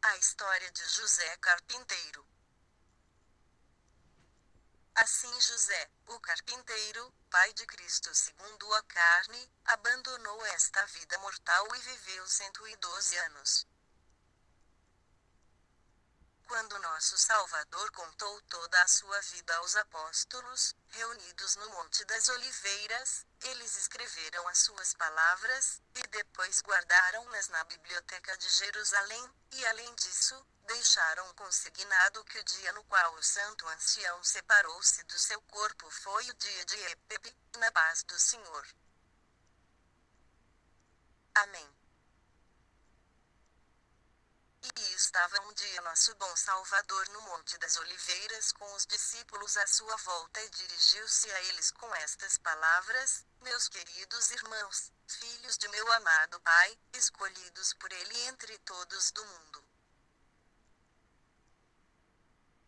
A história de José Carpinteiro. Assim José, o carpinteiro, pai de Cristo segundo a carne, abandonou esta vida mortal e viveu 112 anos. Quando nosso Salvador contou toda a sua vida aos apóstolos, reunidos no Monte das Oliveiras, eles escreveram as suas palavras, e depois guardaram-nas na biblioteca de Jerusalém, e além disso, deixaram consignado que o dia no qual o santo ancião separou-se do seu corpo foi o dia de Epebe, na paz do Senhor. Amém. E estava um dia nosso bom Salvador no Monte das Oliveiras com os discípulos à sua volta e dirigiu-se a eles com estas palavras: Meus queridos irmãos, filhos de meu amado Pai, escolhidos por Ele entre todos do mundo.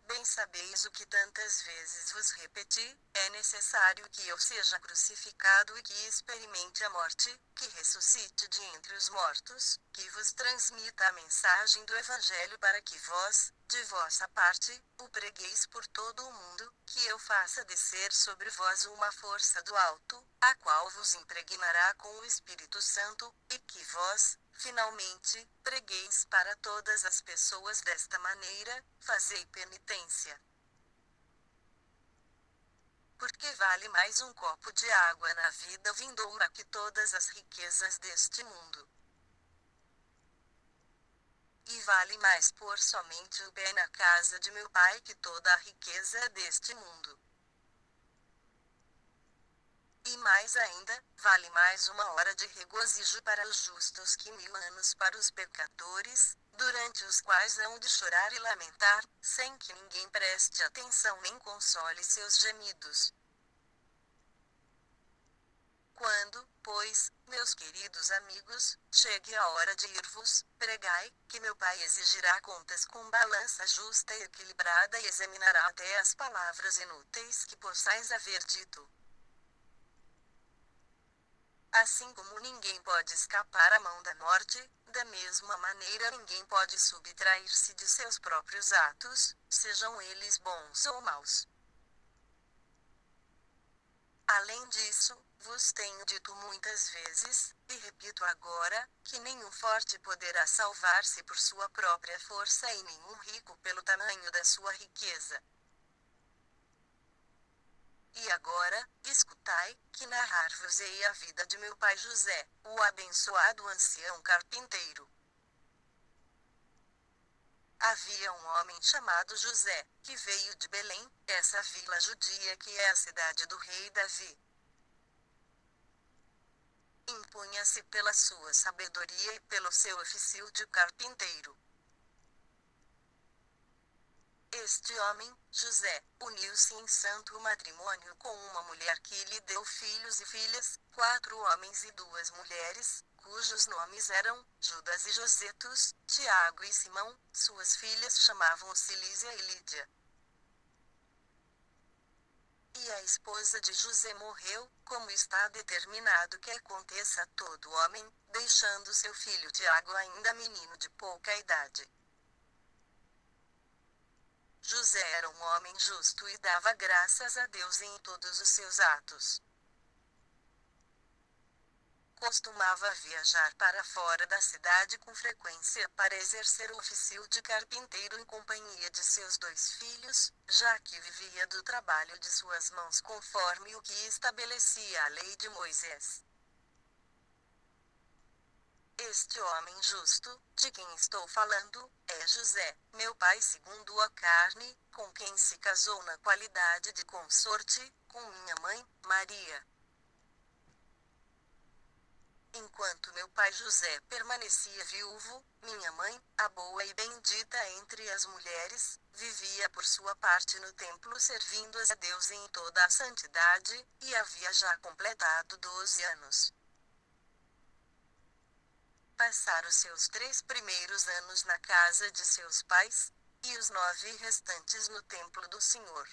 Bem sabeis o que tantas vezes vos repeti, é necessário que eu seja crucificado e que experimente a morte, que ressuscite de entre os mortos, que vos transmita a mensagem do Evangelho para que vós, de vossa parte, o pregueis por todo o mundo, que eu faça descer sobre vós uma força do alto, a qual vos impregnará com o Espírito Santo, e que vós, finalmente, pregueis para todas as pessoas desta maneira, fazei penitência. Porque vale mais um copo de água na vida vindoura que todas as riquezas deste mundo. E vale mais pôr somente o pé na casa de meu Pai que toda a riqueza deste mundo. E mais ainda, vale mais uma hora de regozijo para os justos que 1000 anos para os pecadores, durante os quais hão de chorar e lamentar, sem que ninguém preste atenção nem console seus gemidos. Quando, pois, meus queridos amigos, chegue a hora de ir-vos, pregai, que meu Pai exigirá contas com balança justa e equilibrada e examinará até as palavras inúteis que possais haver dito. Assim como ninguém pode escapar à mão da morte, da mesma maneira ninguém pode subtrair-se de seus próprios atos, sejam eles bons ou maus. Além disso, vos tenho dito muitas vezes, e repito agora, que nenhum forte poderá salvar-se por sua própria força e nenhum rico pelo tamanho da sua riqueza. E agora, escutai, que narrar-vos-ei a vida de meu pai José, o abençoado ancião carpinteiro. Havia um homem chamado José, que veio de Belém, essa vila judia que é a cidade do rei Davi. Impunha-se pela sua sabedoria e pelo seu ofício de carpinteiro. Este homem, José, uniu-se em santo matrimônio com uma mulher que lhe deu filhos e filhas, 4 homens e 2 mulheres, cujos nomes eram Judas e Josetos, Tiago e Simão, suas filhas chamavam-se Lísia e Lídia. E a esposa de José morreu, como está determinado que aconteça a todo homem, deixando seu filho Tiago ainda menino de pouca idade. José era um homem justo e dava graças a Deus em todos os seus atos. Costumava viajar para fora da cidade com frequência para exercer o ofício de carpinteiro em companhia de seus 2 filhos, já que vivia do trabalho de suas mãos conforme o que estabelecia a lei de Moisés. Este homem justo, de quem estou falando, é José, meu pai segundo a carne, com quem se casou na qualidade de consorte, com minha mãe, Maria. Enquanto meu pai José permanecia viúvo, minha mãe, a boa e bendita entre as mulheres, vivia por sua parte no templo servindo a Deus em toda a santidade, e havia já completado 12 anos. Passaram os seus 3 primeiros anos na casa de seus pais, e os 9 restantes no templo do Senhor.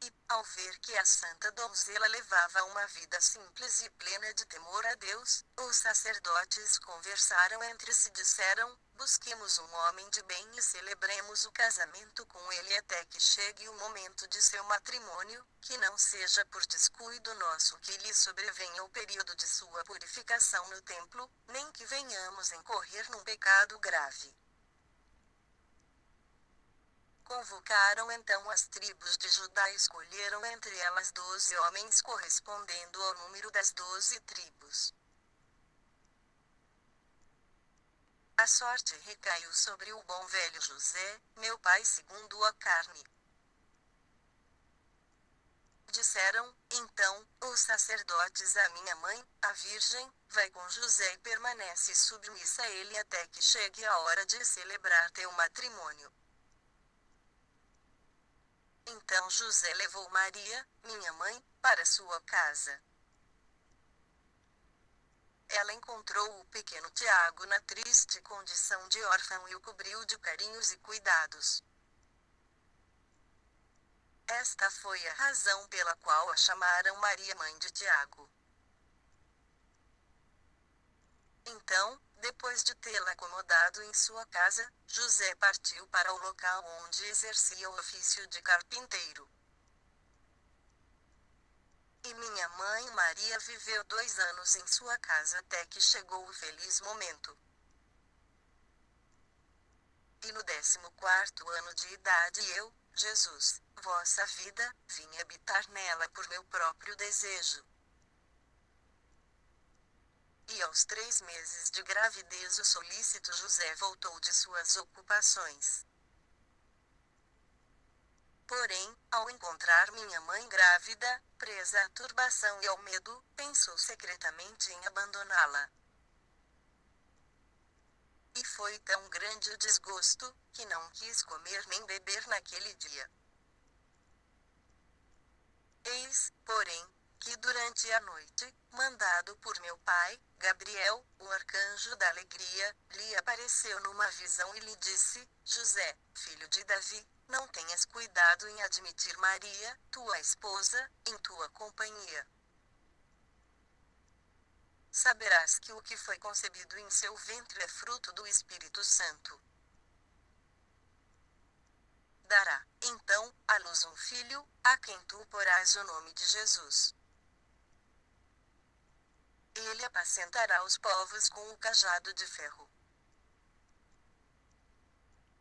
E Ao ver que a santa donzela levava uma vida simples e plena de temor a Deus, os sacerdotes conversaram entre si e disseram: busquemos um homem de bem e celebremos o casamento com ele até que chegue o momento de seu matrimônio, que não seja por descuido nosso que lhe sobrevenha o período de sua purificação no templo, nem que venhamos incorrer num pecado grave. Convocaram então as tribos de Judá e escolheram entre elas 12 homens correspondendo ao número das 12 tribos. A sorte recaiu sobre o bom velho José, meu pai segundo a carne. Disseram, então, os sacerdotes à minha mãe, a Virgem, vai com José e permanece submissa a ele até que chegue a hora de celebrar teu matrimônio. Então José levou Maria, minha mãe, para sua casa. Ela encontrou o pequeno Tiago na triste condição de órfão e o cobriu de carinhos e cuidados. Esta foi a razão pela qual a chamaram Maria Mãe de Tiago. Então, depois de tê-la acomodado em sua casa, José partiu para o local onde exercia o ofício de carpinteiro. E minha mãe Maria viveu 2 anos em sua casa até que chegou o feliz momento. E no 14º ano de idade eu, Jesus, vossa vida, vim habitar nela por meu próprio desejo. E aos 3 meses de gravidez o solícito José voltou de suas ocupações. Porém, ao encontrar minha mãe grávida, presa à turbação e ao medo, pensou secretamente em abandoná-la. E foi tão grande o desgosto, que não quis comer nem beber naquele dia. Eis, porém, que durante a noite, mandado por meu pai, Gabriel, o arcanjo da alegria, lhe apareceu numa visão e lhe disse: José, filho de Davi, não tenhas cuidado em admitir Maria, tua esposa, em tua companhia. Saberás que o que foi concebido em seu ventre é fruto do Espírito Santo. Dará, então, à luz um filho, a quem tu porás o nome de Jesus. Ele apacentará os povos com o cajado de ferro.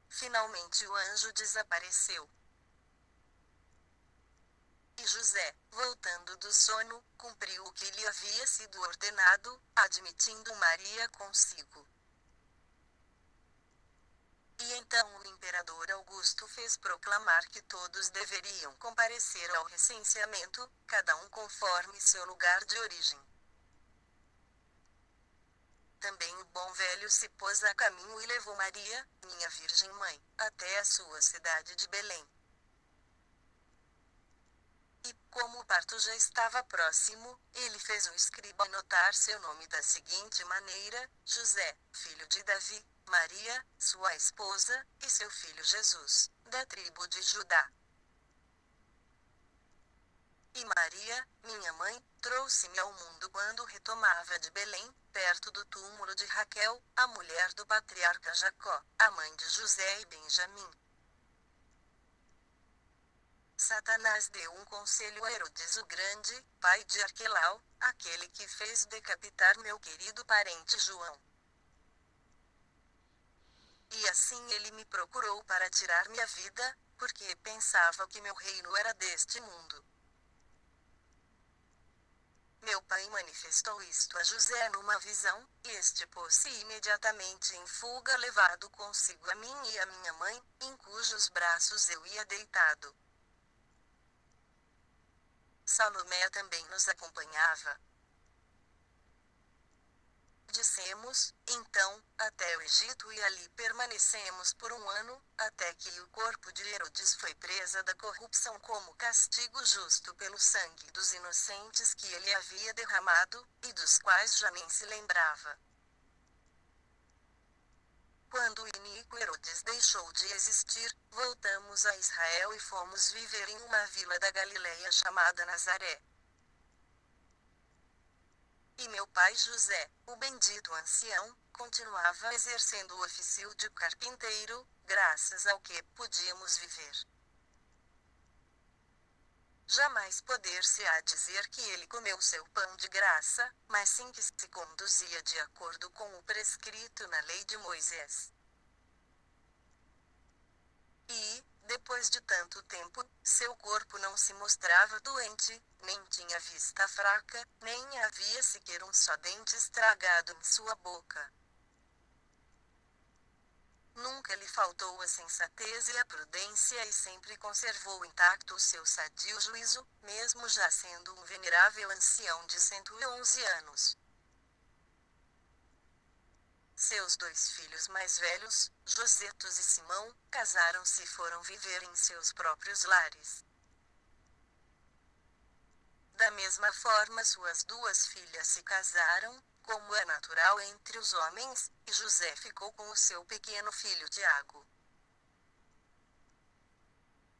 Finalmente o anjo desapareceu. E José, voltando do sono, cumpriu o que lhe havia sido ordenado, admitindo Maria consigo. E então o imperador Augusto fez proclamar que todos deveriam comparecer ao recenseamento, cada um conforme seu lugar de origem. Também o bom velho se pôs a caminho e levou Maria, minha Virgem Mãe, até a sua cidade de Belém. E, como o parto já estava próximo, ele fez o escriba anotar seu nome da seguinte maneira: José, filho de Davi, Maria, sua esposa, e seu filho Jesus, da tribo de Judá. E Maria, minha mãe, trouxe-me ao mundo quando retomava de Belém, perto do túmulo de Raquel, a mulher do patriarca Jacó, a mãe de José e Benjamim. Satanás deu um conselho a Herodes o Grande, pai de Arquelau, aquele que fez decapitar meu querido parente João. E assim ele me procurou para tirar-me a vida, porque pensava que meu reino era deste mundo. Meu pai manifestou isto a José numa visão, e este pôs-se imediatamente em fuga levado consigo a mim e a minha mãe, em cujos braços eu ia deitado. Salomé também nos acompanhava. Dissemos, então, até o Egito e ali permanecemos por 1 ano, até que o corpo de Herodes foi presa da corrupção como castigo justo pelo sangue dos inocentes que ele havia derramado, e dos quais já nem se lembrava. Quando o iníquo Herodes deixou de existir, voltamos a Israel e fomos viver em uma vila da Galileia chamada Nazaré. E meu pai José, o bendito ancião, continuava exercendo o ofício de carpinteiro, graças ao que podíamos viver. Jamais poder-se-á dizer que ele comeu seu pão de graça, mas sim que se conduzia de acordo com o prescrito na lei de Moisés. E, depois de tanto tempo, seu corpo não se mostrava doente, nem tinha vista fraca, nem havia sequer um só dente estragado em sua boca. Nunca lhe faltou a sensatez e a prudência e sempre conservou intacto o seu sadio juízo, mesmo já sendo um venerável ancião de 111 anos. Seus 2 filhos mais velhos, Josetos e Simão, casaram-se e foram viver em seus próprios lares. Da mesma forma suas 2 filhas se casaram, como é natural entre os homens, e José ficou com o seu pequeno filho Tiago.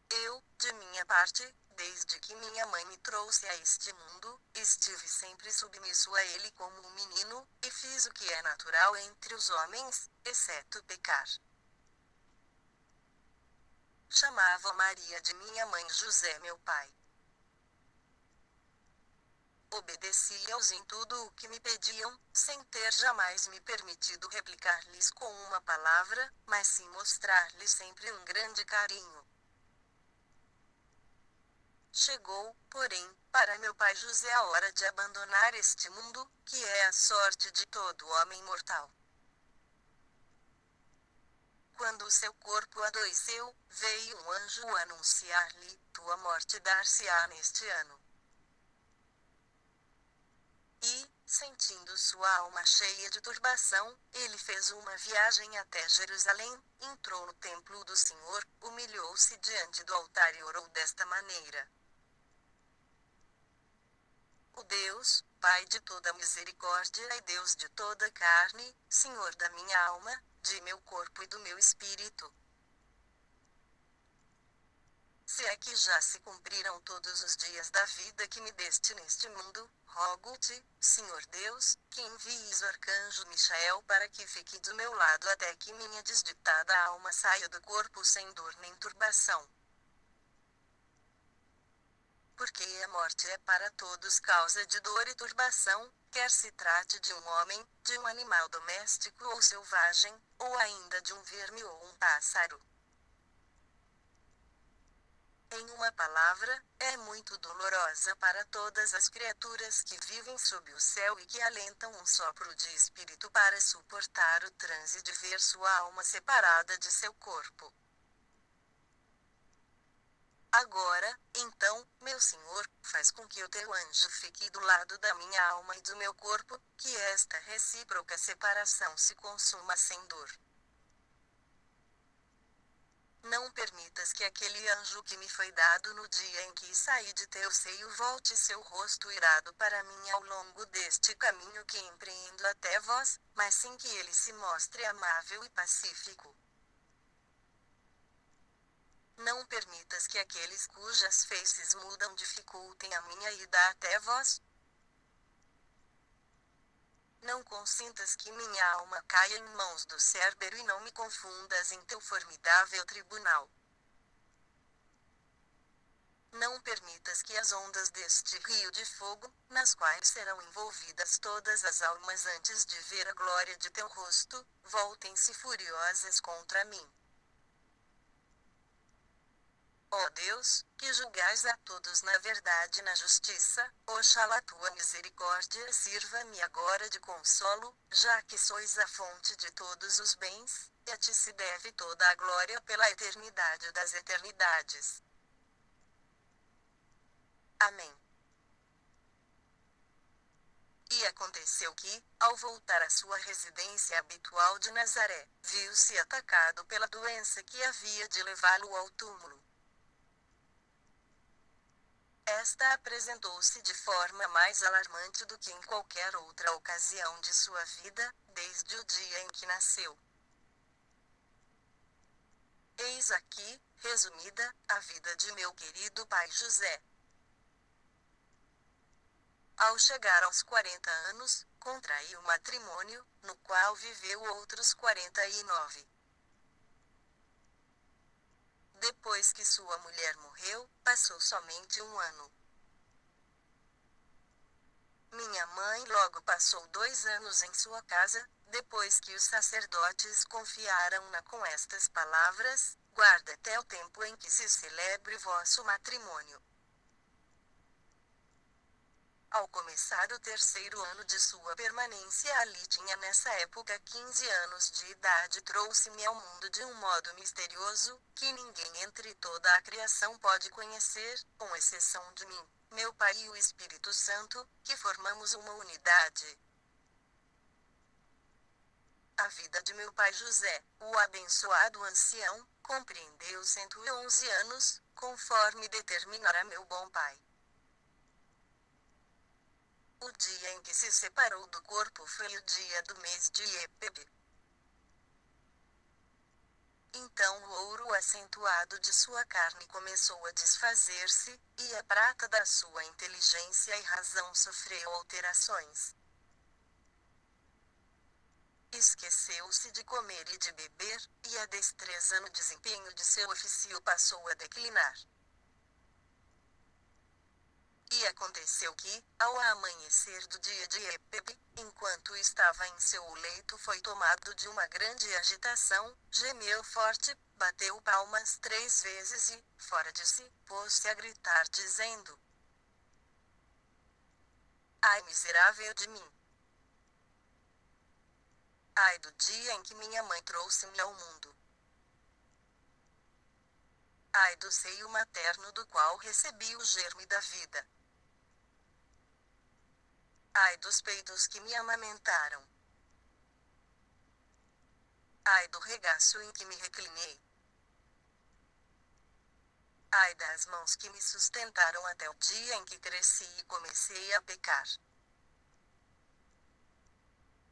Eu, de minha parte, desde que minha mãe me trouxe a este mundo, estive sempre submisso a ele como um menino, e fiz o que é natural entre os homens, exceto pecar. Chamava Maria de minha mãe José meu pai. Obedeci-lhes em tudo o que me pediam, sem ter jamais me permitido replicar-lhes com uma palavra, mas sim mostrar-lhes sempre um grande carinho. Chegou, porém, para meu pai José a hora de abandonar este mundo, que é a sorte de todo homem mortal. Quando o seu corpo adoeceu, veio um anjo anunciar-lhe: tua morte dar-se-á neste ano. E, sentindo sua alma cheia de turbação, ele fez uma viagem até Jerusalém, entrou no templo do Senhor, humilhou-se diante do altar e orou desta maneira: O Deus, Pai de toda misericórdia e Deus de toda carne, Senhor da minha alma, de meu corpo e do meu espírito. Se é que já se cumpriram todos os dias da vida que me deste neste mundo, rogo-te, Senhor Deus, que envies o arcanjo Michael para que fique do meu lado até que minha desditada alma saia do corpo sem dor nem turbação. Porque a morte é para todos causa de dor e turbação, quer se trate de um homem, de um animal doméstico ou selvagem, ou ainda de um verme ou um pássaro. Em uma palavra, é muito dolorosa para todas as criaturas que vivem sob o céu e que alentam um sopro de espírito para suportar o transe de ver sua alma separada de seu corpo. Agora, então, meu Senhor, faz com que o teu anjo fique do lado da minha alma e do meu corpo, que esta recíproca separação se consuma sem dor. Não permitas que aquele anjo que me foi dado no dia em que saí de teu seio volte seu rosto irado para mim ao longo deste caminho que empreendo até vós, mas sim que ele se mostre amável e pacífico. Não permitas que aqueles cujas faces mudam dificultem a minha ida até vós. Não consintas que minha alma caia em mãos do Cérbero e não me confundas em teu formidável tribunal. Não permitas que as ondas deste rio de fogo, nas quais serão envolvidas todas as almas antes de ver a glória de teu rosto, voltem-se furiosas contra mim. Ó Deus, que julgais a todos na verdade e na justiça, oxalá tua misericórdia sirva-me agora de consolo, já que sois a fonte de todos os bens, e a ti se deve toda a glória pela eternidade das eternidades. Amém. E aconteceu que, ao voltar à sua residência habitual de Nazaré, viu-se atacado pela doença que havia de levá-lo ao túmulo. Esta apresentou-se de forma mais alarmante do que em qualquer outra ocasião de sua vida, desde o dia em que nasceu. Eis aqui, resumida, a vida de meu querido pai José. Ao chegar aos 40 anos, contraiu matrimônio, no qual viveu outros 49. Depois que sua mulher morreu, passou somente um ano. Minha mãe logo passou 2 anos em sua casa, depois que os sacerdotes confiaram-na com estas palavras: guarda até o tempo em que se celebre vosso matrimônio. Ao começar o 3º ano de sua permanência ali, tinha nessa época 15 anos de idade, trouxe-me ao mundo de um modo misterioso, que ninguém entre toda a criação pode conhecer, com exceção de mim, meu pai e o Espírito Santo, que formamos uma unidade. A vida de meu pai José, o abençoado ancião, compreendeu 111 anos, conforme determinara meu bom pai. O dia em que se separou do corpo foi o dia do mês de Epeb. Então o ouro acentuado de sua carne começou a desfazer-se, e a prata da sua inteligência e razão sofreu alterações. Esqueceu-se de comer e de beber, e a destreza no desempenho de seu ofício passou a declinar. E aconteceu que, ao amanhecer do dia de Epeb, enquanto estava em seu leito, foi tomado de uma grande agitação, gemeu forte, bateu palmas 3 vezes e, fora de si, pôs-se a gritar dizendo: ai miserável de mim! Ai do dia em que minha mãe trouxe-me ao mundo! Ai do seio materno do qual recebi o germe da vida! Ai dos peitos que me amamentaram! Ai do regaço em que me reclinei! Ai das mãos que me sustentaram até o dia em que cresci e comecei a pecar!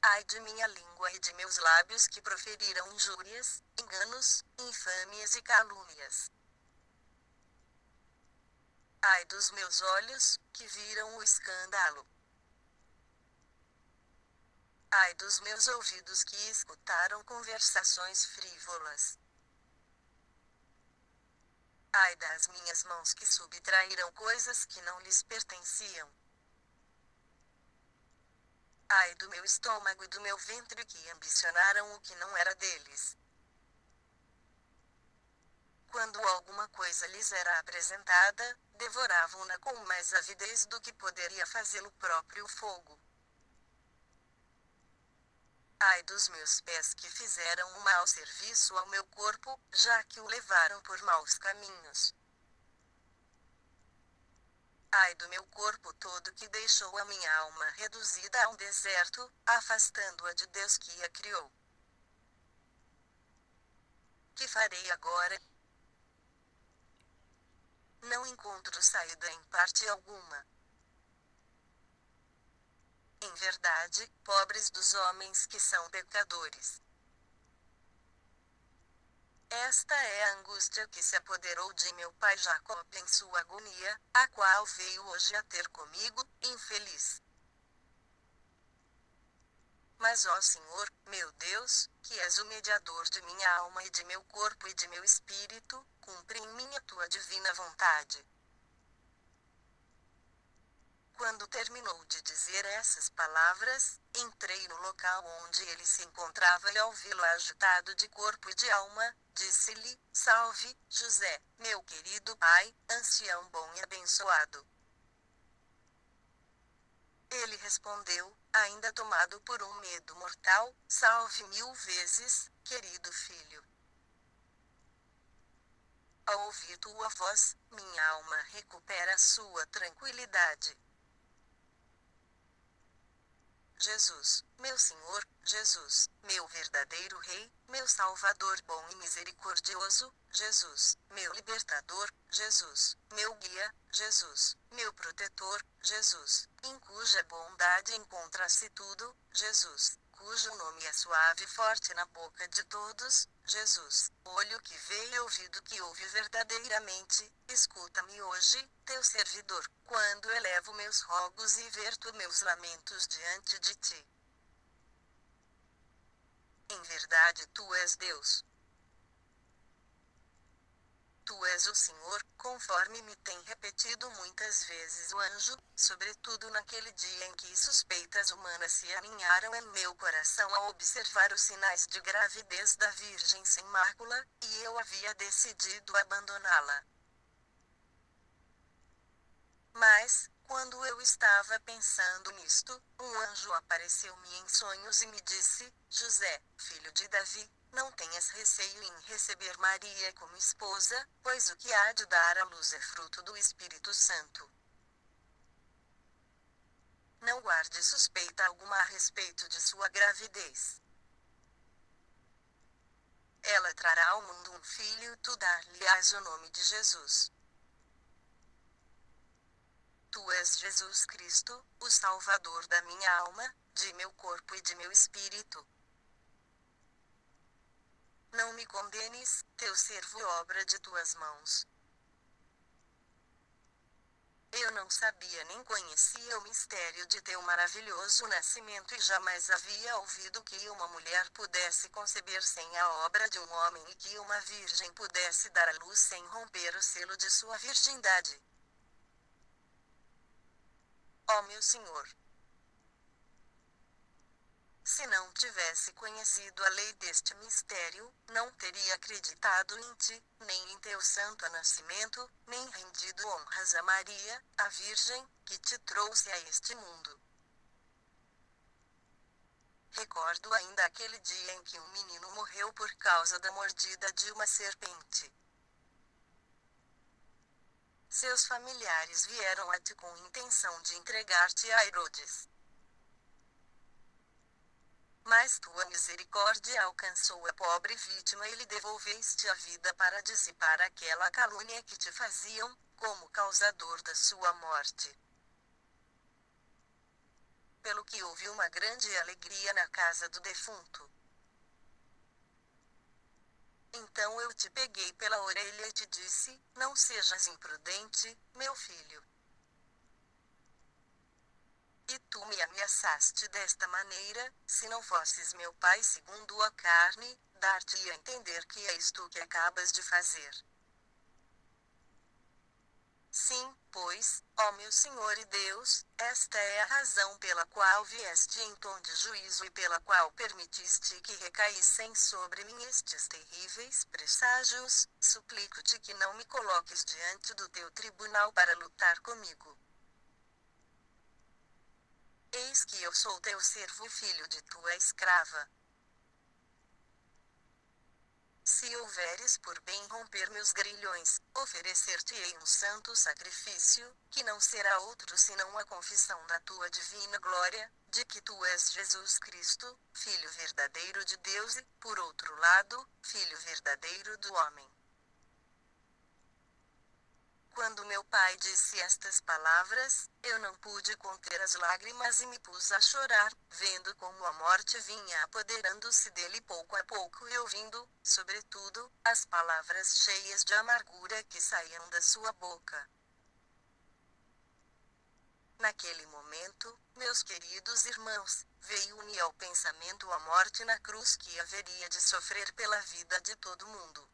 Ai de minha língua e de meus lábios que proferiram injúrias, enganos, infâmias e calúnias! Ai dos meus olhos, que viram o escândalo! Ai dos meus ouvidos que escutaram conversações frívolas! Ai das minhas mãos que subtraíram coisas que não lhes pertenciam! Ai do meu estômago e do meu ventre que ambicionaram o que não era deles! Quando alguma coisa lhes era apresentada, devoravam-na com mais avidez do que poderia fazê-lo o próprio fogo. Ai dos meus pés que fizeram um mau serviço ao meu corpo, já que o levaram por maus caminhos. Ai do meu corpo todo que deixou a minha alma reduzida a um deserto, afastando-a de Deus que a criou. Que farei agora? Não encontro saída em parte alguma. Em verdade, pobres dos homens que são pecadores. Esta é a angústia que se apoderou de meu pai Jacob em sua agonia, a qual veio hoje a ter comigo, infeliz. Mas ó Senhor, meu Deus, que és o mediador de minha alma e de meu corpo e de meu espírito, cumpre em mim a tua divina vontade. Quando terminou de dizer essas palavras, entrei no local onde ele se encontrava e ao vê-lo agitado de corpo e de alma, disse-lhe: salve, José, meu querido pai, ancião bom e abençoado. Ele respondeu, ainda tomado por um medo mortal: salve 1000 vezes, querido filho. Ao ouvir tua voz, minha alma recupera sua tranquilidade. Jesus, meu Senhor, Jesus, meu verdadeiro Rei, meu Salvador bom e misericordioso, Jesus, meu Libertador, Jesus, meu Guia, Jesus, meu Protetor, Jesus, em cuja bondade encontra-se tudo, Jesus, cujo nome é suave e forte na boca de todos, Jesus, olho que vê e ouvido que ouve verdadeiramente, escuta-me hoje, teu servidor, quando elevo meus rogos e verto meus lamentos diante de ti. Em verdade tu és Deus. Tu és o Senhor, conforme me tem repetido muitas vezes o anjo, sobretudo naquele dia em que suspeitas humanas se aninharam em meu coração ao observar os sinais de gravidez da Virgem sem mácula, e eu havia decidido abandoná-la. Mas, quando eu estava pensando nisto, um anjo apareceu-me em sonhos e me disse: José, filho de Davi, não tenhas receio em receber Maria como esposa, pois o que há de dar à luz é fruto do Espírito Santo. Não guarde suspeita alguma a respeito de sua gravidez. Ela trará ao mundo um filho e tu dar-lhe-ás o nome de Jesus. Tu és Jesus Cristo, o Salvador da minha alma, de meu corpo e de meu espírito. Não me condenes, teu servo obra de tuas mãos. Eu não sabia nem conhecia o mistério de teu maravilhoso nascimento e jamais havia ouvido que uma mulher pudesse conceber sem a obra de um homem e que uma virgem pudesse dar à luz sem romper o selo de sua virgindade. Ó meu Senhor! Se não tivesse conhecido a lei deste mistério, não teria acreditado em ti, nem em teu santo nascimento, nem rendido honras a Maria, a Virgem, que te trouxe a este mundo. Recordo ainda aquele dia em que um menino morreu por causa da mordida de uma serpente. Seus familiares vieram a ti com intenção de entregar-te a Herodes. Mas tua misericórdia alcançou a pobre vítima e lhe devolveste a vida para dissipar aquela calúnia que te faziam, como causador da sua morte. Pelo que houve uma grande alegria na casa do defunto. Então eu te peguei pela orelha e te disse: não sejas imprudente, meu filho. E tu me ameaçaste desta maneira: se não fosses meu pai segundo a carne, dar-te a entender que és tu que acabas de fazer. Sim, pois, ó meu Senhor e Deus, esta é a razão pela qual vieste em tom de juízo e pela qual permitiste que recaíssem sobre mim estes terríveis presságios. Suplico-te que não me coloques diante do teu tribunal para lutar comigo. Eis que eu sou teu servo, filho de tua escrava. Se houveres por bem romper meus grilhões, oferecer-te-ei um santo sacrifício, que não será outro senão a confissão da tua divina glória, de que tu és Jesus Cristo, Filho verdadeiro de Deus e, por outro lado, Filho verdadeiro do homem. Quando meu pai disse estas palavras, eu não pude conter as lágrimas e me pus a chorar, vendo como a morte vinha apoderando-se dele pouco a pouco e ouvindo, sobretudo, as palavras cheias de amargura que saíam da sua boca. Naquele momento, meus queridos irmãos, veio-me ao pensamento a morte na cruz que haveria de sofrer pela vida de todo mundo.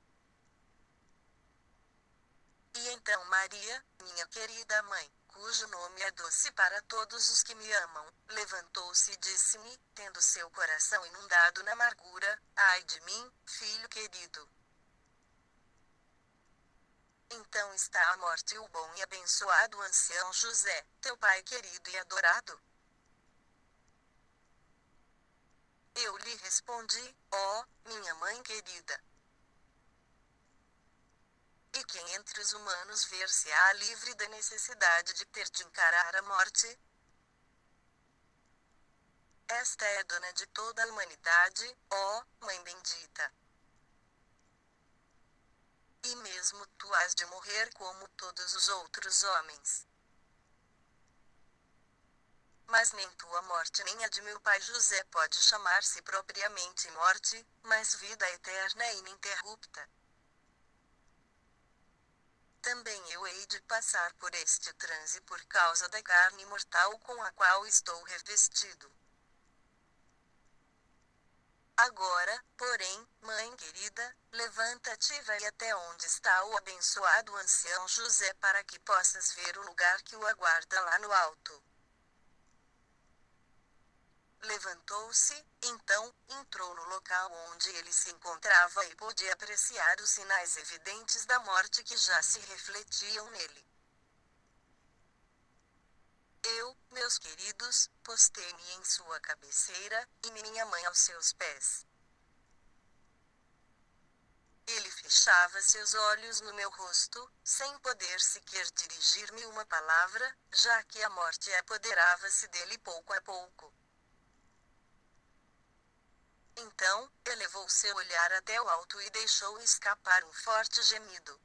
E então Maria, minha querida mãe, cujo nome é doce para todos os que me amam, levantou-se e disse-me, tendo seu coração inundado na amargura: ai de mim, filho querido. Então está a morte o bom e abençoado ancião José, teu pai querido e adorado? Eu lhe respondi: ó, minha mãe querida. E quem entre os humanos ver-se-á livre da necessidade de ter de encarar a morte? Esta é dona de toda a humanidade, ó, Mãe bendita. E mesmo tu has de morrer como todos os outros homens. Mas nem tua morte nem a de meu pai José pode chamar-se propriamente morte, mas vida eterna e ininterrupta. Também eu hei de passar por este transe por causa da carne mortal com a qual estou revestido. Agora, porém, mãe querida, levanta-te e vai até onde está o abençoado ancião José para que possas ver o lugar que o aguarda lá no alto. Levantou-se, então, entrou no local onde ele se encontrava e pôde apreciar os sinais evidentes da morte que já se refletiam nele. Eu, meus queridos, postei-me em sua cabeceira, e minha mãe aos seus pés. Ele fechava seus olhos no meu rosto, sem poder sequer dirigir-me uma palavra, já que a morte apoderava-se dele pouco a pouco. Então, elevou seu olhar até o alto e deixou escapar um forte gemido.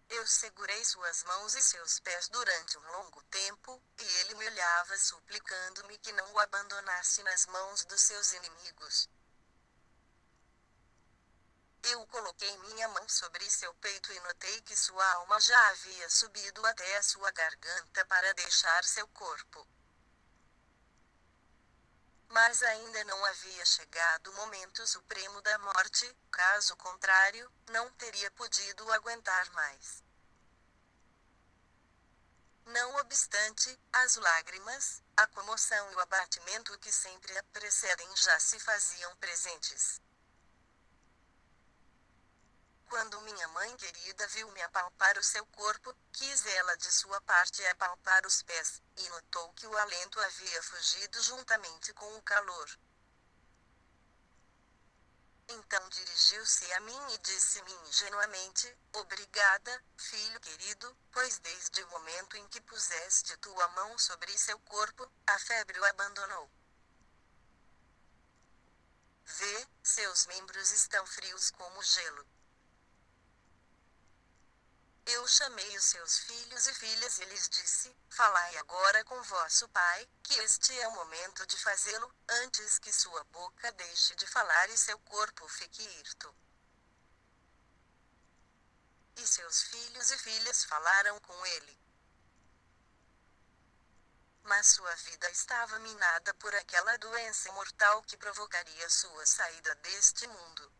Eu segurei suas mãos e seus pés durante um longo tempo, e ele me olhava suplicando-me que não o abandonasse nas mãos dos seus inimigos. Eu coloquei minha mão sobre seu peito e notei que sua alma já havia subido até a sua garganta para deixar seu corpo. Mas ainda não havia chegado o momento supremo da morte, caso contrário, não teria podido aguentar mais. Não obstante, as lágrimas, a comoção e o abatimento que sempre a precedem já se faziam presentes. Quando minha mãe querida viu-me apalpar o seu corpo, quis ela de sua parte apalpar os pés, e notou que o alento havia fugido juntamente com o calor. Então dirigiu-se a mim e disse-me ingenuamente: Obrigada, filho querido, pois desde o momento em que puseste tua mão sobre seu corpo, a febre o abandonou. Vê, seus membros estão frios como gelo. Eu chamei os seus filhos e filhas e lhes disse: Falai agora com vosso pai, que este é o momento de fazê-lo, antes que sua boca deixe de falar e seu corpo fique hirto. E seus filhos e filhas falaram com ele. Mas sua vida estava minada por aquela doença mortal que provocaria sua saída deste mundo.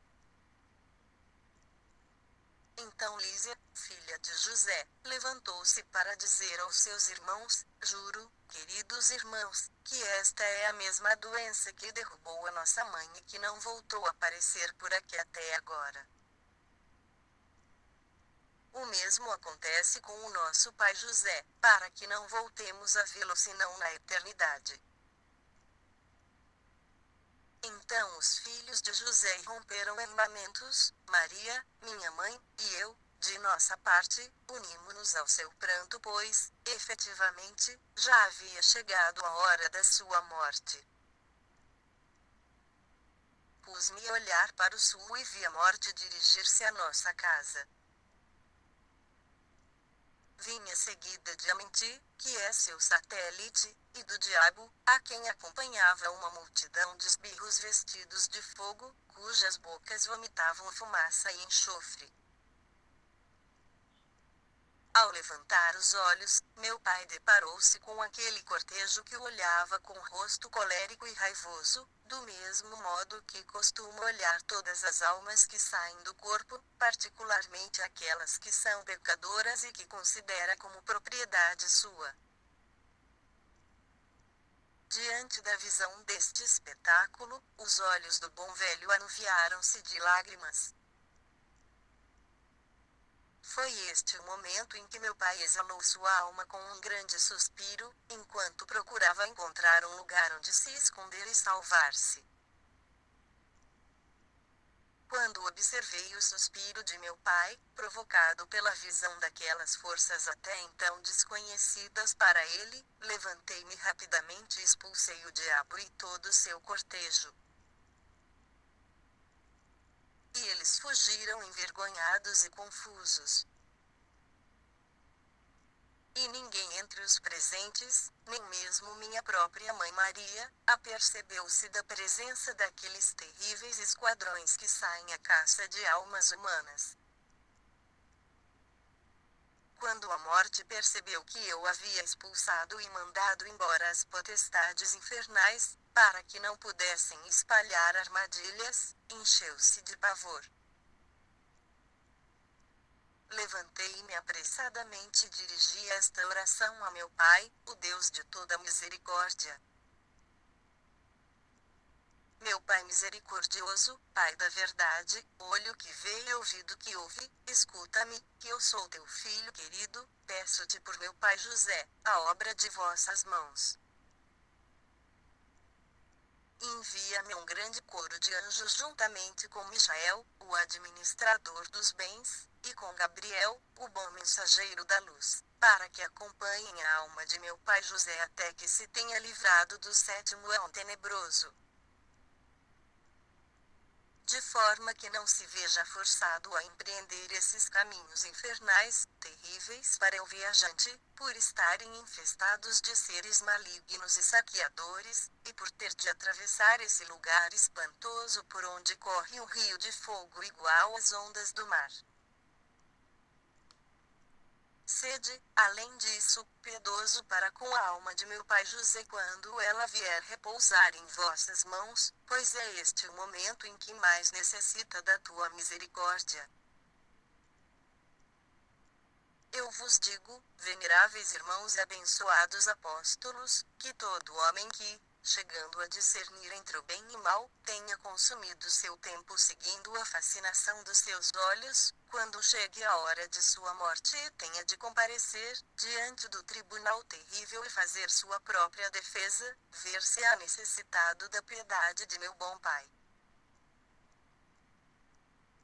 Então Lísia, filha de José, levantou-se para dizer aos seus irmãos: Juro, queridos irmãos, que esta é a mesma doença que derrubou a nossa mãe e que não voltou a aparecer por aqui até agora. O mesmo acontece com o nosso pai José, para que não voltemos a vê-lo senão na eternidade. Então os filhos de José romperam em lamentos, Maria, minha mãe, e eu, de nossa parte, unimos-nos ao seu pranto pois, efetivamente, já havia chegado a hora da sua morte. Pus-me a olhar para o sul e vi a morte dirigir-se à nossa casa. Vinha seguida de Amenti, que é seu satélite, e do diabo, a quem acompanhava uma multidão de esbirros vestidos de fogo, cujas bocas vomitavam fumaça e enxofre. Ao levantar os olhos, meu pai deparou-se com aquele cortejo que o olhava com rosto colérico e raivoso, do mesmo modo que costuma olhar todas as almas que saem do corpo, particularmente aquelas que são pecadoras e que considera como propriedade sua. Diante da visão deste espetáculo, os olhos do bom velho anuviaram-se de lágrimas. Foi este o momento em que meu pai exalou sua alma com um grande suspiro, enquanto procurava encontrar um lugar onde se esconder e salvar-se. Quando observei o suspiro de meu pai, provocado pela visão daquelas forças até então desconhecidas para ele, levantei-me rapidamente e expulsei o diabo e todo o seu cortejo. E eles fugiram envergonhados e confusos. E ninguém entre os presentes, nem mesmo minha própria mãe Maria, apercebeu-se da presença daqueles terríveis esquadrões que saem à caça de almas humanas. Quando a morte percebeu que eu havia expulsado e mandado embora as potestades infernais, para que não pudessem espalhar armadilhas, encheu-se de pavor. Levantei-me apressadamente e dirigi esta oração a meu Pai, o Deus de toda misericórdia. Meu Pai misericordioso, Pai da verdade, olho que vê e ouvido que ouve, escuta-me, que eu sou teu filho querido, peço-te por meu pai José, a obra de vossas mãos. Envia-me um grande coro de anjos juntamente com Michael, o administrador dos bens, e com Gabriel, o bom mensageiro da luz, para que acompanhem a alma de meu pai José até que se tenha livrado do sétimo éon tenebroso. De forma que não se veja forçado a empreender esses caminhos infernais, terríveis para o viajante, por estarem infestados de seres malignos e saqueadores, e por ter de atravessar esse lugar espantoso por onde corre um rio de fogo igual às ondas do mar. Sede, além disso, piedoso para com a alma de meu pai José quando ela vier repousar em vossas mãos, pois é este o momento em que mais necessita da tua misericórdia. Eu vos digo, veneráveis irmãos e abençoados apóstolos, que todo homem que, chegando a discernir entre o bem e mal, tenha consumido seu tempo seguindo a fascinação dos seus olhos, quando chegue a hora de sua morte tenha de comparecer diante do tribunal terrível e fazer sua própria defesa, ver-se-á necessitado da piedade de meu bom Pai.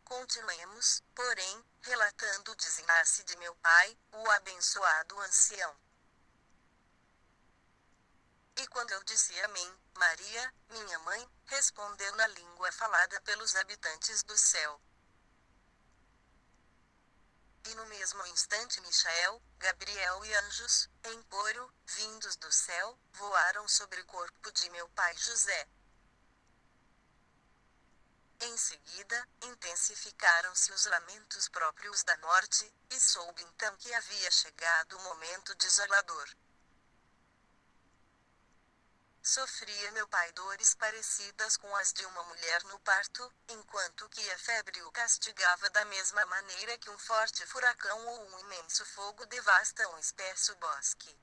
Continuemos, porém, relatando o desenlace de meu pai, o abençoado ancião. E quando eu disse amém, Maria, minha mãe, respondeu na língua falada pelos habitantes do céu. E no mesmo instante Michael, Gabriel e anjos, em coro, vindos do céu, voaram sobre o corpo de meu pai José. Em seguida, intensificaram-se os lamentos próprios da morte, e soube então que havia chegado o momento desolador. Sofria meu pai dores parecidas com as de uma mulher no parto, enquanto que a febre o castigava da mesma maneira que um forte furacão ou um imenso fogo devasta um espesso bosque.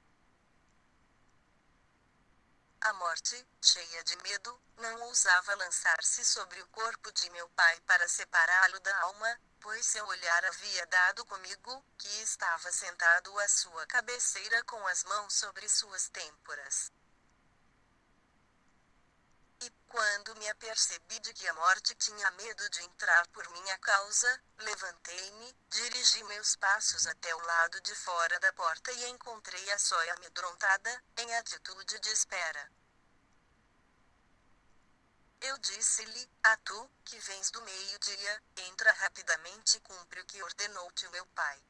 A morte, cheia de medo, não ousava lançar-se sobre o corpo de meu pai para separá-lo da alma, pois seu olhar havia dado comigo, que estava sentado à sua cabeceira com as mãos sobre suas têmporas. E, quando me apercebi de que a morte tinha medo de entrar por minha causa, levantei-me, dirigi meus passos até o lado de fora da porta e encontrei a sóia amedrontada, em atitude de espera. Eu disse-lhe, a tu, que vens do meio-dia, entra rapidamente e cumpre o que ordenou-te o meu pai.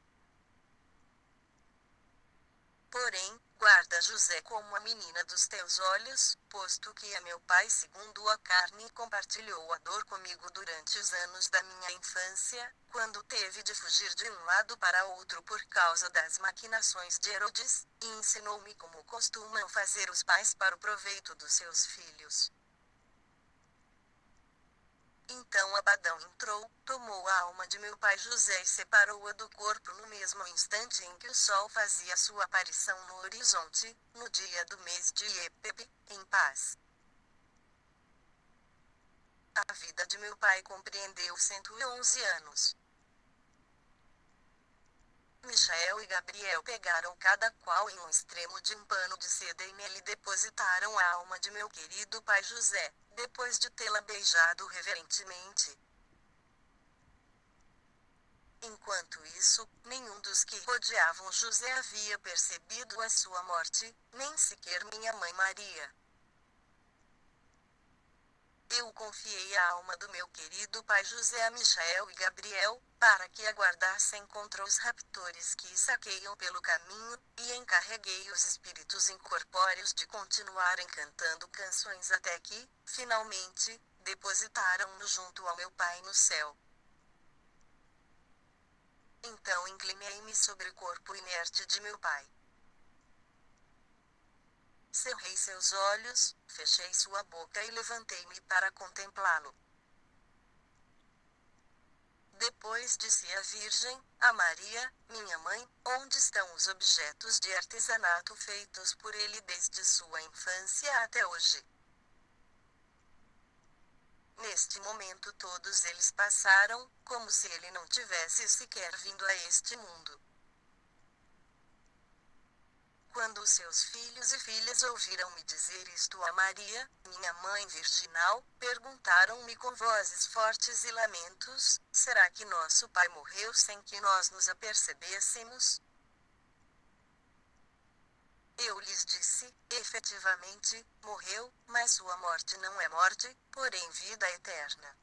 Porém, guarda José como a menina dos teus olhos, posto que é meu pai segundo a carne e compartilhou a dor comigo durante os anos da minha infância, quando teve de fugir de um lado para outro por causa das maquinações de Herodes, e ensinou-me como costumam fazer os pais para o proveito dos seus filhos. Então Abadão entrou, tomou a alma de meu pai José e separou-a do corpo no mesmo instante em que o sol fazia sua aparição no horizonte, no dia do mês de Epebe, em paz. A vida de meu pai compreendeu 111 anos. Michael e Gabriel pegaram cada qual em um extremo de um pano de seda e nele depositaram a alma de meu querido pai José, depois de tê-la beijado reverentemente. Enquanto isso, nenhum dos que rodeavam José havia percebido a sua morte, nem sequer minha mãe Maria. Eu confiei a alma do meu querido pai José a Michael e Gabriel, para que aguardassem contra os raptores que saqueiam pelo caminho, e encarreguei os espíritos incorpóreos de continuarem cantando canções até que, finalmente, depositaram-no junto ao meu pai no céu. Então inclinei-me sobre o corpo inerte de meu pai. Cerrei seus olhos, fechei sua boca e levantei-me para contemplá-lo. Depois disse a Virgem, a Maria, minha mãe, onde estão os objetos de artesanato feitos por ele desde sua infância até hoje? Neste momento todos eles passaram, como se ele não tivesse sequer vindo a este mundo. Quando os seus filhos e filhas ouviram-me dizer isto a Maria, minha mãe virginal, perguntaram-me com vozes fortes e lamentos: será que nosso pai morreu sem que nós nos apercebêssemos? Eu lhes disse: efetivamente, morreu, mas sua morte não é morte, porém vida eterna.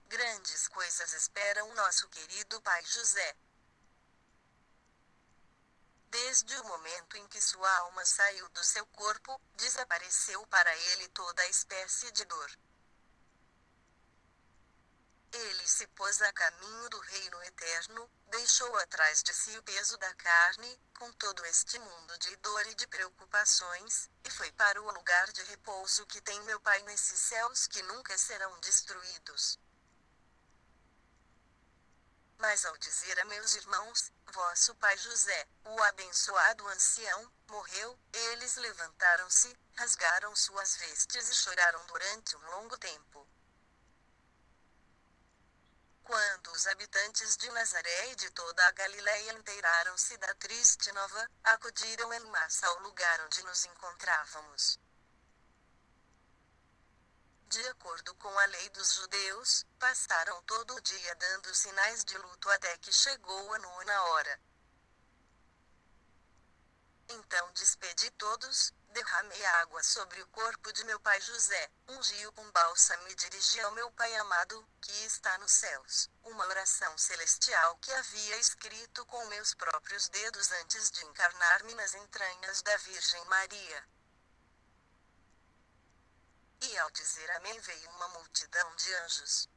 Grandes coisas esperam nosso querido pai José. Desde o momento em que sua alma saiu do seu corpo, desapareceu para ele toda espécie de dor. Ele se pôs a caminho do reino eterno, deixou atrás de si o peso da carne, com todo este mundo de dor e de preocupações, e foi para o lugar de repouso que tem meu pai nesses céus que nunca serão destruídos. Mas ao dizer a meus irmãos, vosso pai José, o abençoado ancião, morreu, eles levantaram-se, rasgaram suas vestes e choraram durante um longo tempo. Quando os habitantes de Nazaré e de toda a Galiléia inteiraram-se da triste nova, acudiram em massa ao lugar onde nos encontrávamos. De acordo com a lei dos judeus, passaram todo o dia dando sinais de luto até que chegou a 9ª hora. Então despedi todos, derramei água sobre o corpo de meu pai José, ungi-o com bálsamo e dirigi ao meu pai amado, que está nos céus, uma oração celestial que havia escrito com meus próprios dedos antes de encarnar-me nas entranhas da Virgem Maria. E ao dizer amém veio uma multidão de anjos.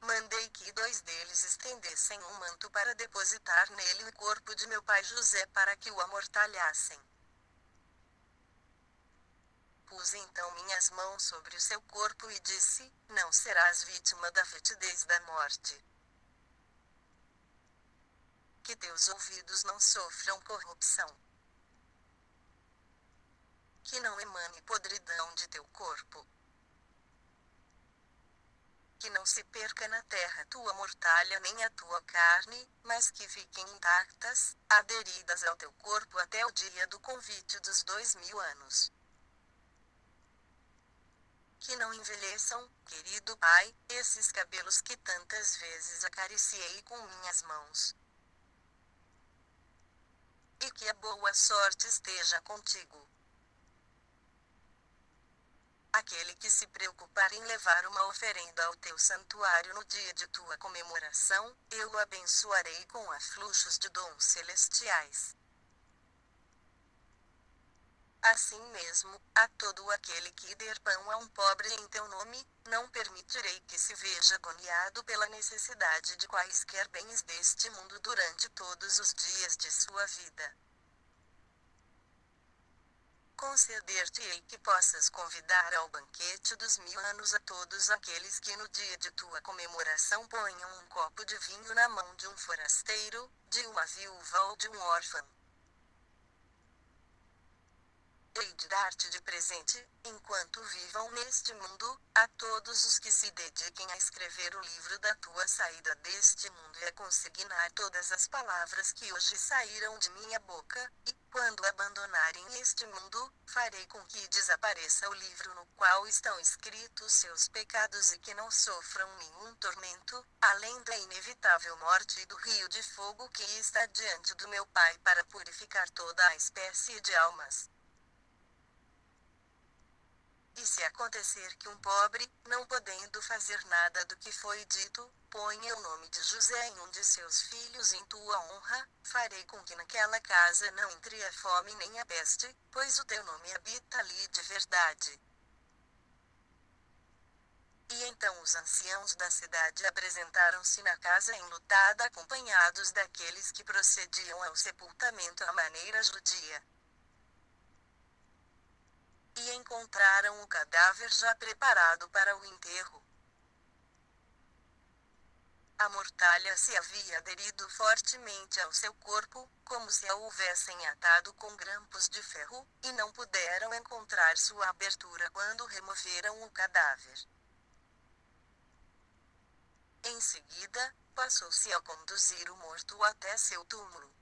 Mandei que 2 deles estendessem um manto para depositar nele o corpo de meu pai José para que o amortalhassem. Pus então minhas mãos sobre o seu corpo e disse: não serás vítima da fetidez da morte. Que teus ouvidos não sofram corrupção. Que não emane podridão de teu corpo. Que não se perca na terra tua mortalha nem a tua carne, mas que fiquem intactas, aderidas ao teu corpo até o dia do convite dos 2000 anos. Que não envelheçam, querido pai, esses cabelos que tantas vezes acariciei com minhas mãos. E que a boa sorte esteja contigo. Aquele que se preocupar em levar uma oferenda ao teu santuário no dia de tua comemoração, eu o abençoarei com afluxos de dons celestiais. Assim mesmo, a todo aquele que der pão a um pobre em teu nome, não permitirei que se veja agoniado pela necessidade de quaisquer bens deste mundo durante todos os dias de sua vida. Conceder-te-ei que possas convidar ao banquete dos 1000 anos a todos aqueles que no dia de tua comemoração ponham um copo de vinho na mão de um forasteiro, de uma viúva ou de um órfão. Hei de dar-te de presente, enquanto vivam neste mundo, a todos os que se dediquem a escrever o livro da tua saída deste mundo e a consignar todas as palavras que hoje saíram de minha boca, e, quando abandonarem este mundo, farei com que desapareça o livro no qual estão escritos seus pecados e que não sofram nenhum tormento, além da inevitável morte e do rio de fogo que está diante do meu Pai para purificar toda a espécie de almas. E se acontecer que um pobre, não podendo fazer nada do que foi dito, ponha o nome de José em um de seus filhos em tua honra, farei com que naquela casa não entre a fome nem a peste, pois o teu nome habita ali de verdade. E então os anciãos da cidade apresentaram-se na casa enlutada acompanhados daqueles que procediam ao sepultamento à maneira judia. E encontraram o cadáver já preparado para o enterro. A mortalha se havia aderido fortemente ao seu corpo, como se a houvessem atado com grampos de ferro, e não puderam encontrar sua abertura quando removeram o cadáver. Em seguida, passou-se a conduzir o morto até seu túmulo.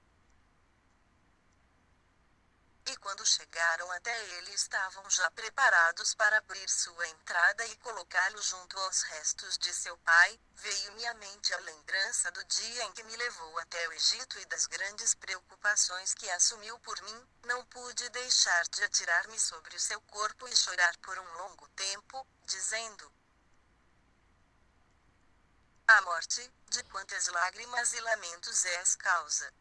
E quando chegaram até ele estavam já preparados para abrir sua entrada e colocá-lo junto aos restos de seu pai. Veio-me à mente a lembrança do dia em que me levou até o Egito e das grandes preocupações que assumiu por mim. Não pude deixar de atirar-me sobre o seu corpo e chorar por um longo tempo, dizendo: a morte, de quantas lágrimas e lamentos és causa.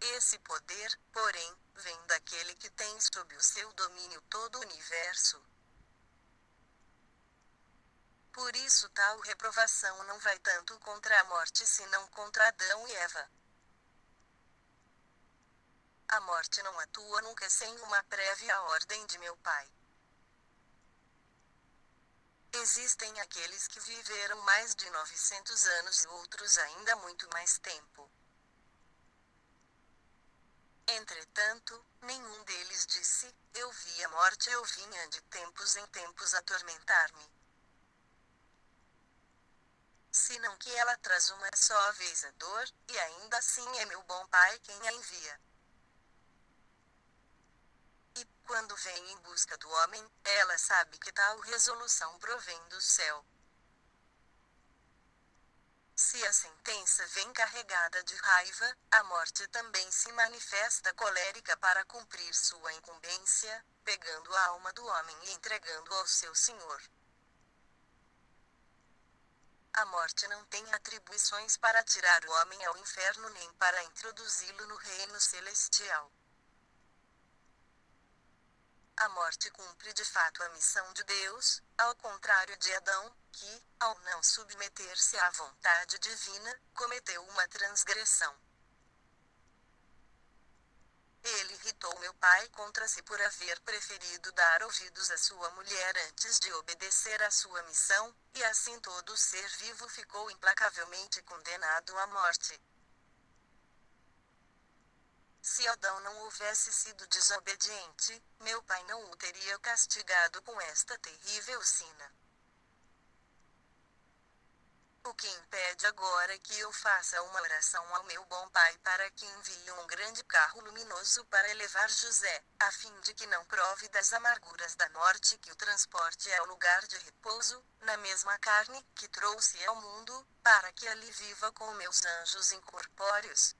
Esse poder, porém, vem daquele que tem sob o seu domínio todo o universo. Por isso tal reprovação não vai tanto contra a morte senão contra Adão e Eva. A morte não atua nunca sem uma prévia ordem de meu Pai. Existem aqueles que viveram mais de 900 anos e outros ainda muito mais tempo. Entretanto, nenhum deles disse: eu vi a morte, eu vinha de tempos em tempos atormentar-me. Senão que ela traz uma só vez a dor, e ainda assim é meu bom Pai quem a envia. E, quando vem em busca do homem, ela sabe que tal resolução provém do céu. Se a sentença vem carregada de raiva, a morte também se manifesta colérica para cumprir sua incumbência, pegando a alma do homem e entregando ao seu senhor. A morte não tem atribuições para tirar o homem ao inferno nem para introduzi-lo no reino celestial. A morte cumpre de fato a missão de Deus, ao contrário de Adão, que, ao não submeter-se à vontade divina, cometeu uma transgressão. Ele irritou meu pai contra si por haver preferido dar ouvidos à sua mulher antes de obedecer à sua missão, e assim todo ser vivo ficou implacavelmente condenado à morte. Se Adão não houvesse sido desobediente, meu pai não o teria castigado com esta terrível sina. O que impede agora que eu faça uma oração ao meu bom pai para que envie um grande carro luminoso para elevar José, a fim de que não prove das amarguras da morte que o transporte ao lugar de repouso, na mesma carne que trouxe ao mundo, para que ali viva com meus anjos incorpóreos?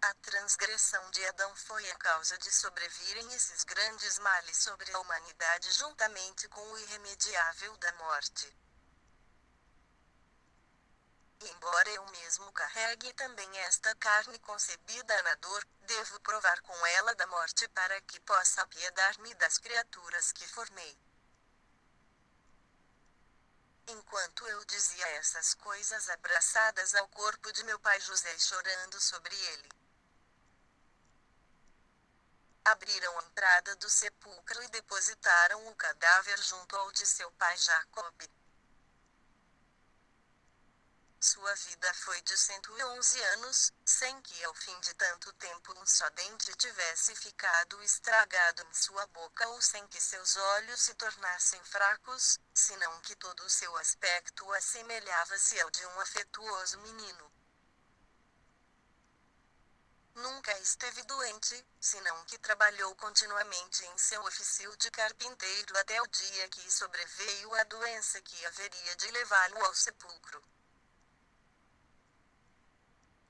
A transgressão de Adão foi a causa de sobrevirem esses grandes males sobre a humanidade juntamente com o irremediável da morte. Embora eu mesmo carregue também esta carne concebida na dor, devo provar com ela da morte para que possa apiedar-me das criaturas que formei. Enquanto eu dizia essas coisas abraçadas ao corpo de meu pai José e chorando sobre ele, abriram a entrada do sepulcro e depositaram o cadáver junto ao de seu pai Jacobe. Sua vida foi de 111 anos, sem que ao fim de tanto tempo um só dente tivesse ficado estragado em sua boca ou sem que seus olhos se tornassem fracos, senão que todo o seu aspecto assemelhava-se ao de um afetuoso menino. Nunca esteve doente, senão que trabalhou continuamente em seu ofício de carpinteiro até o dia que sobreveio a doença que haveria de levá-lo ao sepulcro.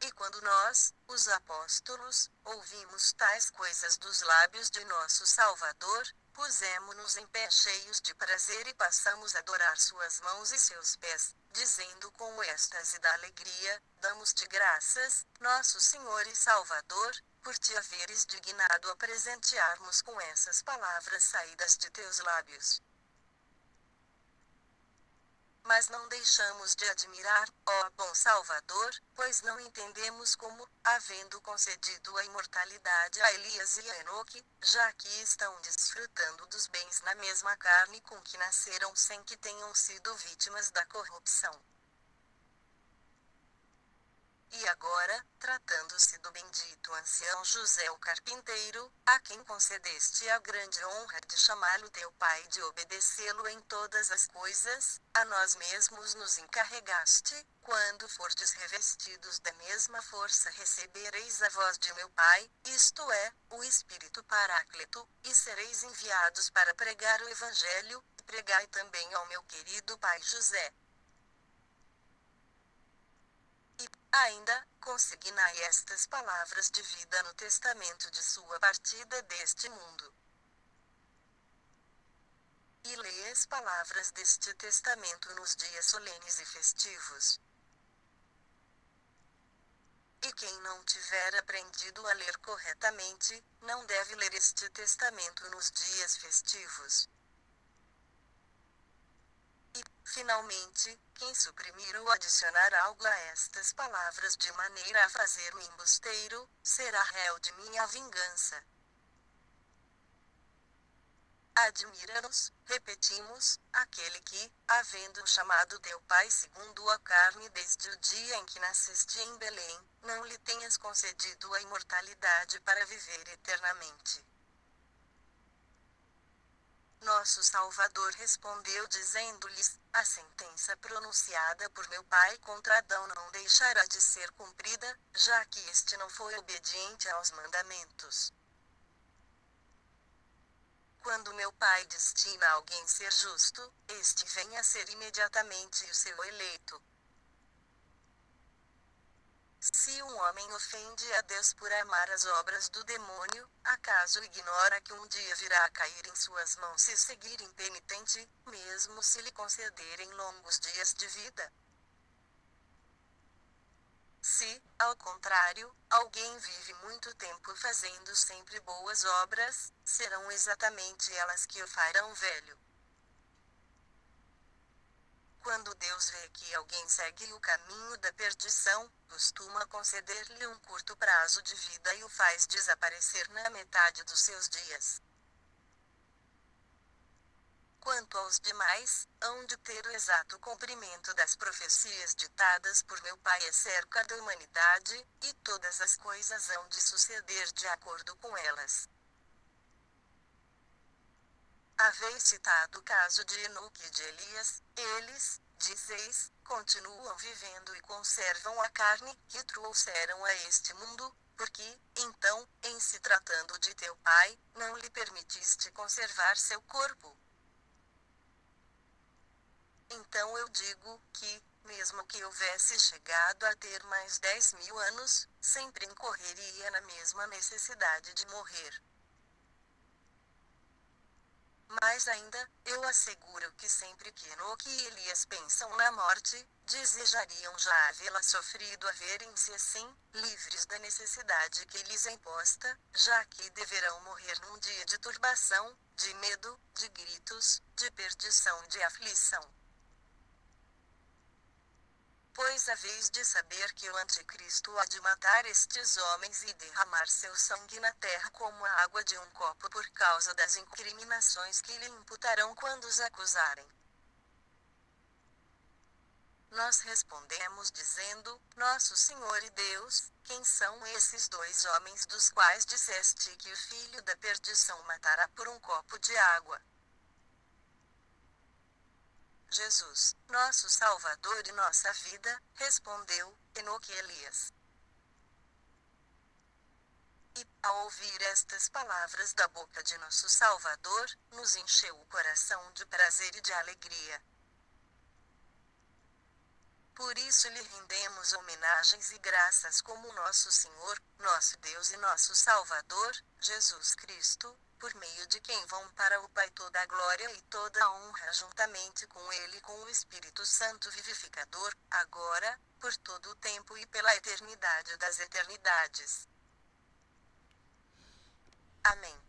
E quando nós, os apóstolos, ouvimos tais coisas dos lábios de nosso Salvador, pusemo-nos em pé cheios de prazer e passamos a adorar suas mãos e seus pés, dizendo com o êxtase da alegria: damos-te graças, nosso Senhor e Salvador, por te haveres dignado a presentearmos com essas palavras saídas de teus lábios. Mas não deixamos de admirar, ó bom Salvador, pois não entendemos como, havendo concedido a imortalidade a Elias e a Enoque, já que estão desfrutando dos bens na mesma carne com que nasceram sem que tenham sido vítimas da corrupção. E agora, tratando-se do bendito ancião José o carpinteiro, a quem concedeste a grande honra de chamá-lo teu pai e de obedecê-lo em todas as coisas, a nós mesmos nos encarregaste, quando fordes revestidos da mesma força recebereis a voz de meu pai, isto é, o Espírito Paráclito, e sereis enviados para pregar o Evangelho, e pregai também ao meu querido pai José. E, ainda, consignai estas palavras de vida no testamento de sua partida deste mundo. E lê as palavras deste testamento nos dias solenes e festivos. E quem não tiver aprendido a ler corretamente, não deve ler este testamento nos dias festivos. E, finalmente, quem suprimir ou adicionar algo a estas palavras de maneira a fazer-me embusteiro, será réu de minha vingança. Admira-nos, repetimos, aquele que, havendo chamado teu pai segundo a carne desde o dia em que nasceste em Belém, não lhe tenhas concedido a imortalidade para viver eternamente. Nosso Salvador respondeu dizendo-lhes: a sentença pronunciada por meu pai contra Adão não deixará de ser cumprida, já que este não foi obediente aos mandamentos. Quando meu pai destina a alguém ser justo, este vem a ser imediatamente o seu eleito. Se um homem ofende a Deus por amar as obras do demônio, acaso ignora que um dia virá a cair em suas mãos se seguir impenitente, mesmo se lhe concederem longos dias de vida? Se, ao contrário, alguém vive muito tempo fazendo sempre boas obras, serão exatamente elas que o farão velho. Quando Deus vê que alguém segue o caminho da perdição, costuma conceder-lhe um curto prazo de vida e o faz desaparecer na metade dos seus dias. Quanto aos demais, hão de ter o exato cumprimento das profecias ditadas por meu pai acerca da humanidade, e todas as coisas hão de suceder de acordo com elas. Haveis citado o caso de Enoque e de Elias, eles, dizeis, continuam vivendo e conservam a carne que trouxeram a este mundo, porque, então, em se tratando de teu pai, não lhe permitiste conservar seu corpo. Então eu digo que, mesmo que houvesse chegado a ter mais 10.000 anos, sempre incorreria na mesma necessidade de morrer. Mais ainda, eu asseguro que sempre que Enoque e Elias pensam na morte, desejariam já havê-la sofrido a verem-se assim, livres da necessidade que lhes é imposta, já que deverão morrer num dia de turbação, de medo, de gritos, de perdição e de aflição. Pois haveis de saber que o Anticristo há de matar estes homens e derramar seu sangue na terra como a água de um copo por causa das incriminações que lhe imputarão quando os acusarem. Nós respondemos dizendo: Nosso Senhor e Deus, quem são esses dois homens dos quais disseste que o filho da perdição matará por um copo de água? Jesus, nosso Salvador e nossa vida, respondeu, Enoque e Elias. E, ao ouvir estas palavras da boca de nosso Salvador, nos encheu o coração de prazer e de alegria. Por isso lhe rendemos homenagens e graças como nosso Senhor, nosso Deus e nosso Salvador, Jesus Cristo, por meio de quem vão para o Pai toda a glória e toda a honra juntamente com Ele e com o Espírito Santo vivificador, agora, por todo o tempo e pela eternidade das eternidades. Amém.